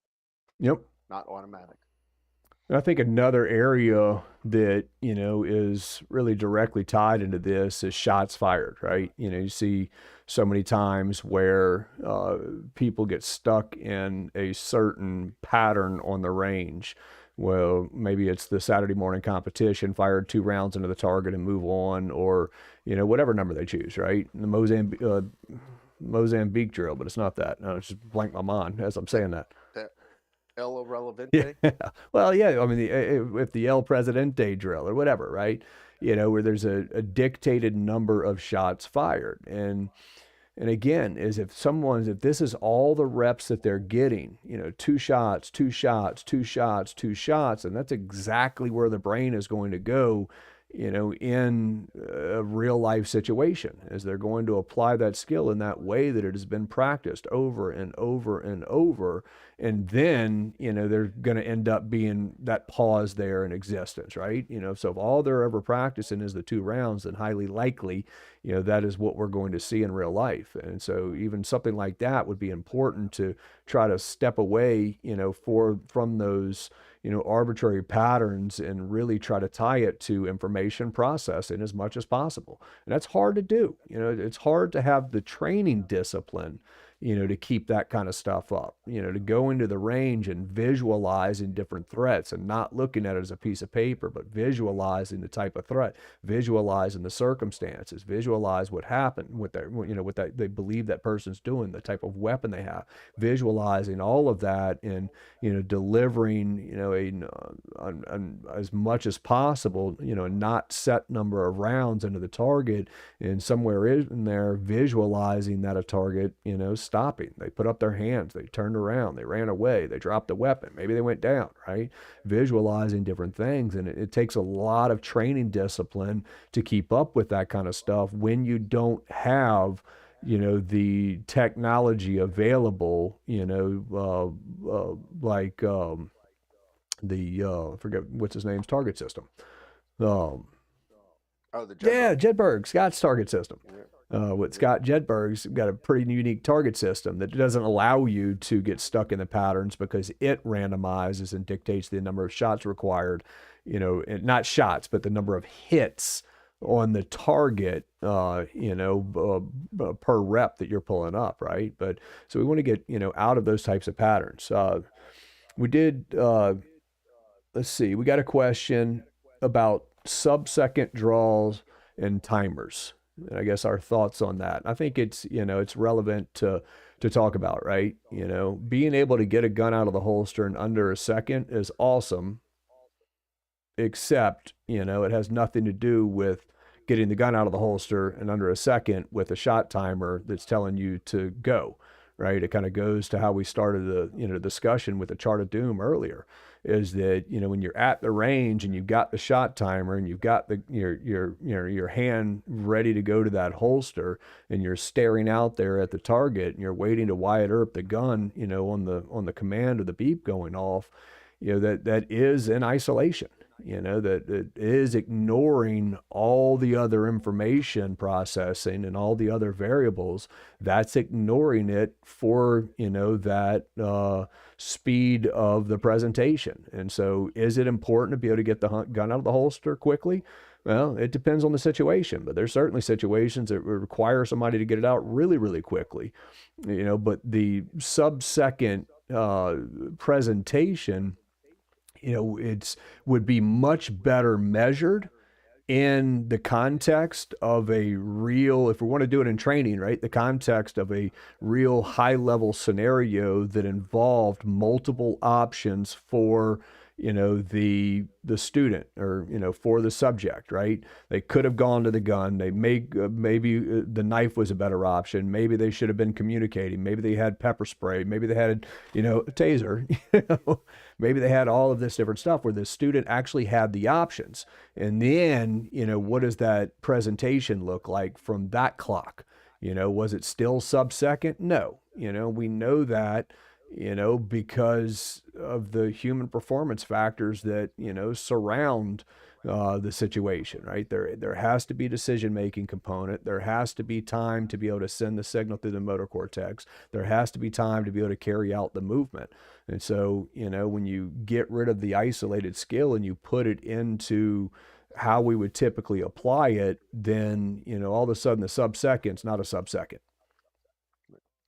Yep. not automatic. And I think another area that, is really directly tied into this is shots fired, right? You see so many times where people get stuck in a certain pattern on the range. Well, maybe it's the Saturday morning competition, fired 2 rounds into the target and move on, or, whatever number they choose, right? The Mozambique drill, but it's not that. No, it's just blank my mind as I'm That saying that. that El Yeah. Relevante. Well, yeah. I mean, if the El Presidente drill or whatever, right? Where there's a dictated number of shots fired, and again, if this is all the reps that they're getting, 2 shots, 2 shots, 2 shots, 2 shots, and that's exactly where the brain is going to go, in a real life situation, as they're going to apply that skill in that way that it has been practiced over and over and over. And then, they're going to end up being that pause there in existence, right? So if all they're ever practicing is the 2 rounds, then highly likely, that is what we're going to see in real life. And so even something like that would be important to try to step away, from those, arbitrary patterns and really try to tie it to information processing as much as possible. And that's hard to do. It's hard to have the training discipline, to keep that kind of stuff up, to go into the range and visualizing different threats and not looking at it as a piece of paper, but visualizing the type of threat, visualizing the circumstances, visualize what happened, what they, what that they believe that person's doing, the type of weapon they have, visualizing all of that and, delivering, as much as possible, a not set number of rounds into the target, and somewhere in there visualizing that a target, stopping. They put up their hands, they turned around, they ran away, they dropped the weapon, maybe they went down, right? Visualizing different things. And it takes a lot of training discipline to keep up with that kind of stuff when you don't have the technology available, like the I forget what's his name's target system. Um, Oh, the yeah, Jedburgh. Jedberg, Scott's target system. Yeah, With yeah, Scott Jedberg's got a pretty unique target system that doesn't allow you to get stuck in the patterns because it randomizes and dictates the number of shots required, and not shots, but the number of hits on the target, per rep that you're pulling up, right? But so we want to get, out of those types of patterns. We did, let's see, we got a question about sub-second draws and timers. And I guess our thoughts on that. I think it's, it's relevant to talk about, right? Being able to get a gun out of the holster in under a second is awesome, except, it has nothing to do with getting the gun out of the holster in under a second with a shot timer that's telling you to go, right? It kind of goes to how we started the, discussion with the chart of doom earlier, is that, when you're at the range and you've got the shot timer and you've got your hand ready to go to that holster and you're staring out there at the target and you're waiting to wire up the gun, on the command of the beep going off, that is in isolation, that it is ignoring all the other information processing and all the other variables. That's ignoring it for, that speed of the presentation. And so is it important to be able to get the gun out of the holster quickly? Well, it depends on the situation, but there's certainly situations that require somebody to get it out really, really quickly, but the sub-second presentation, it's would be much better measured in the context of a real, if we want to do it in training, right? The context of a real high level scenario that involved multiple options for, the student, or, for the subject, right? They could have gone to the gun. They maybe the knife was a better option. Maybe they should have been communicating. Maybe they had pepper spray. Maybe they had, a taser. Maybe they had all of this different stuff where the student actually had the options. And then, what does that presentation look like from that clock? Was it still sub-second? No. We know that, because of the human performance factors that, surround the situation, right? There has to be decision making component. There has to be time to be able to send the signal through the motor cortex. There has to be time to be able to carry out the movement. And so, when you get rid of the isolated skill and you put it into how we would typically apply it, then, all of a sudden the sub-second's not a sub-second.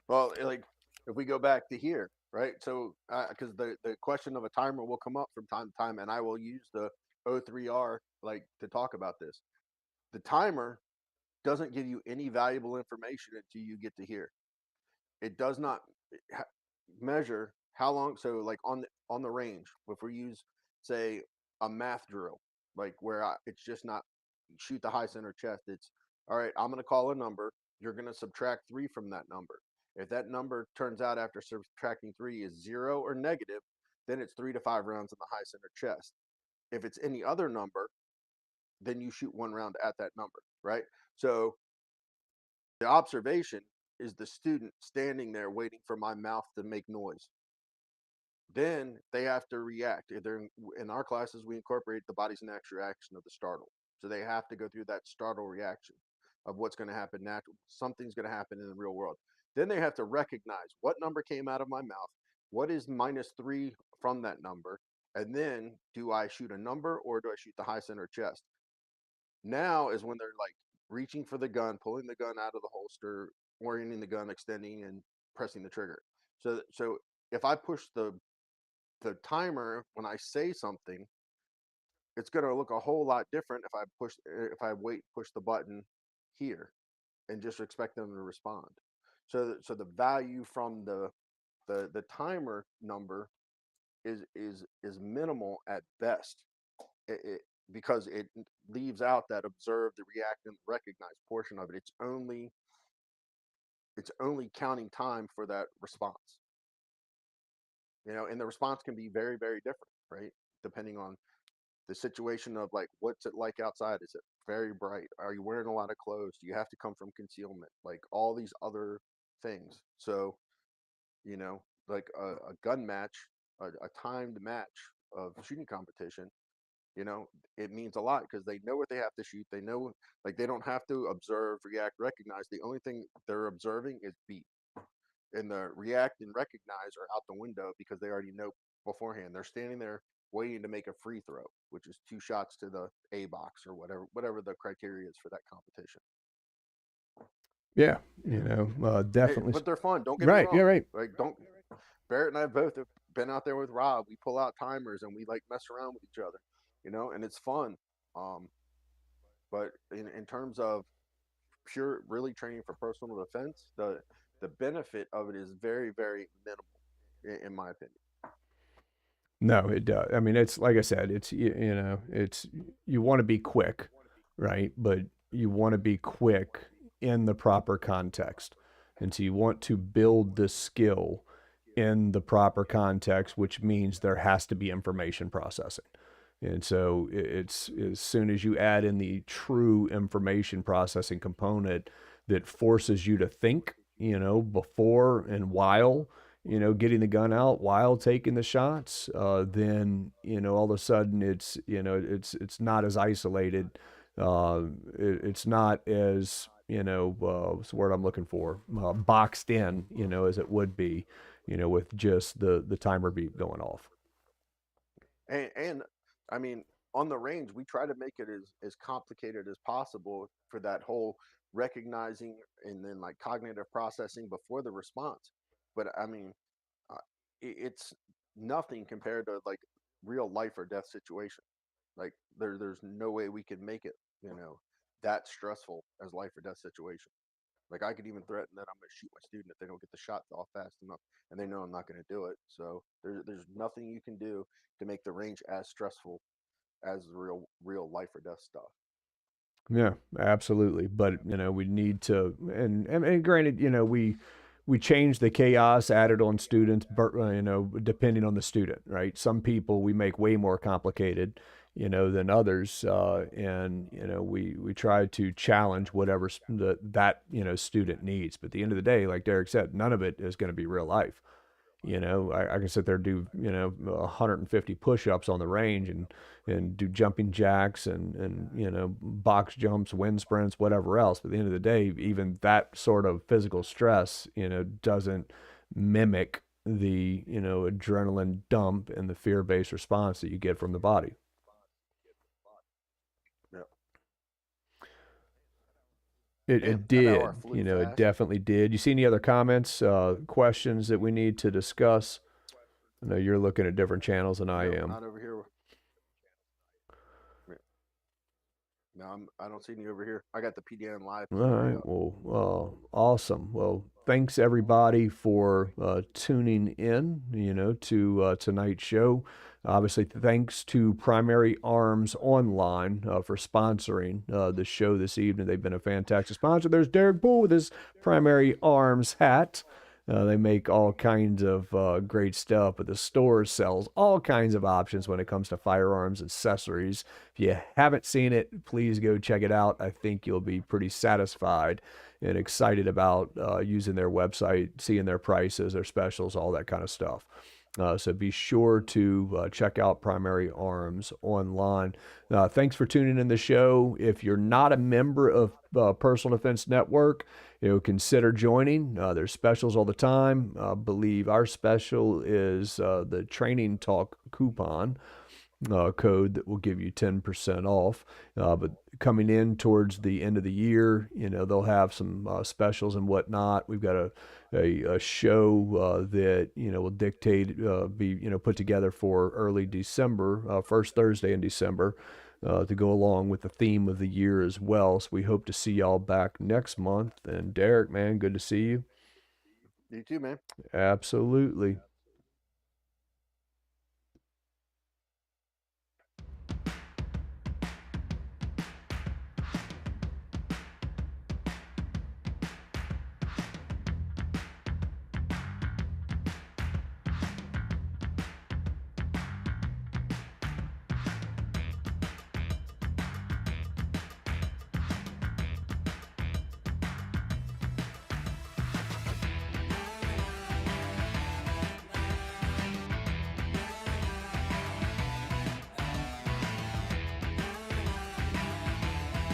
Well, like if we go back to here, right? So, because the question of a timer will come up from time to time, and I will use the O3R like to talk about this. The timer doesn't give you any valuable information until you get to here. It does not measure how long. So, like on the range, if we use say a math drill, like where it's just not shoot the high center chest. It's all right. I'm going to call a number. You're going to subtract 3 from that number. If that number turns out after subtracting 3 is 0 or negative, then it's 3 to 5 rounds in the high center chest. If it's any other number, then you shoot 1 round at that number, right? So the observation is the student standing there waiting for my mouth to make noise. Then they have to react. In our classes, we incorporate the body's natural reaction of the startle. So they have to go through that startle reaction of what's going to happen naturally. Something's going to happen in the real world. Then they have to recognize what number came out of my mouth, what is -3 from that number, and then do I shoot a number or do I shoot the high center chest? Now is when they're like reaching for the gun, pulling the gun out of the holster, orienting the gun, extending, and pressing the trigger. So if I push the timer when I say something, it's going to look a whole lot different if I wait push the button here and just expect them to respond. So the value from the timer number is minimal at best. Because it leaves out that observe, the react, and recognize portion of it. It's only counting time for that response. And the response can be very, very different, right? Depending on the situation of like what's it like outside. Is it very bright? Are you wearing a lot of clothes? Do you have to come from concealment? Like all these other things. So, like a gun match, a timed match of shooting competition, it means a lot because they know what they have to shoot. They know, like, they don't have to observe, react, recognize. The only thing they're observing is beat, and the react and recognize are out the window because they already know beforehand. They're standing there waiting to make a free throw, which is 2 shots to the A box or whatever the criteria is for that competition. Yeah, definitely. But they're fun. Don't get me Right. Yeah. wrong. Right. Like, don't Barrett and I both have been out there with Rob. We pull out timers and we like mess around with each other, and it's fun. Um, but in terms of pure really training for personal defense, the benefit of it is very, very minimal, in my opinion. No, it does. I mean, it's like I said, it's you know, it's you want to be quick, right? But you want to be quick in the proper context. And so you want to build the skill in the proper context, which means there has to be information processing. And so it's as soon as you add in the true information processing component that forces you to think, before and while, getting the gun out, while taking the shots, then, all of a sudden it's not as isolated. It's not as, what's the word I'm looking for? Boxed in, as it would be, with just the timer beep going off. And I mean, on the range, we try to make it as complicated as possible for that whole recognizing and then like cognitive processing before the response. But I mean, uh, it's nothing compared to like real life or death situation. Like there's no way we could make it, you know, that stressful as life or death situation. Like I could even threaten that I'm going to shoot my student if they don't get the shot off fast enough, and they know I'm not going to do it. So there's nothing you can do to make the range as stressful as real life or death stuff. Yeah, absolutely. But we need to, and granted, we changed the chaos added on students, depending on the student, right? Some people we make way more complicated, than others, and we try to challenge whatever that student needs. But at the end of the day, like Derek said, none of it is going to be real life. I can sit there and do 150 push-ups on the range and do jumping jacks and box jumps, wind sprints, whatever else. But at the end of the day, even that sort of physical stress doesn't mimic the adrenaline dump and the fear-based response that you get from the body. Yeah. It, Damn, it that hour did, flew it fast. definitely did. You see any other comments, questions that we need to discuss? I know you're looking at different channels than I No, am. not over here. No, I don't see any over here. I got the PDN live All story right. up. Well, awesome. Well, thanks everybody for tuning in, to tonight's show. Obviously, thanks to Primary Arms Online for sponsoring the show this evening. They've been a fantastic sponsor. There's Derek Poole with his Primary Arms hat. They make all kinds of great stuff, but the store sells all kinds of options when it comes to firearms accessories. If you haven't seen it, please go check it out. I think you'll be pretty satisfied and excited about using their website, seeing their prices, their specials, all that kind of stuff. So be sure to check out Primary Arms online. Thanks for tuning in the show. If you're not a member of Personal Defense Network, consider joining. There's specials all the time. I believe our special is the Training Talk coupon code that will give you 10% off. But coming in towards the end of the year, they'll have some specials and whatnot. We've got a show that, will be, put together for early December, first Thursday in December. To go along with the theme of the year as well. So we hope to see y'all back next month. And Derek, man, good to see you. You too, man. Absolutely.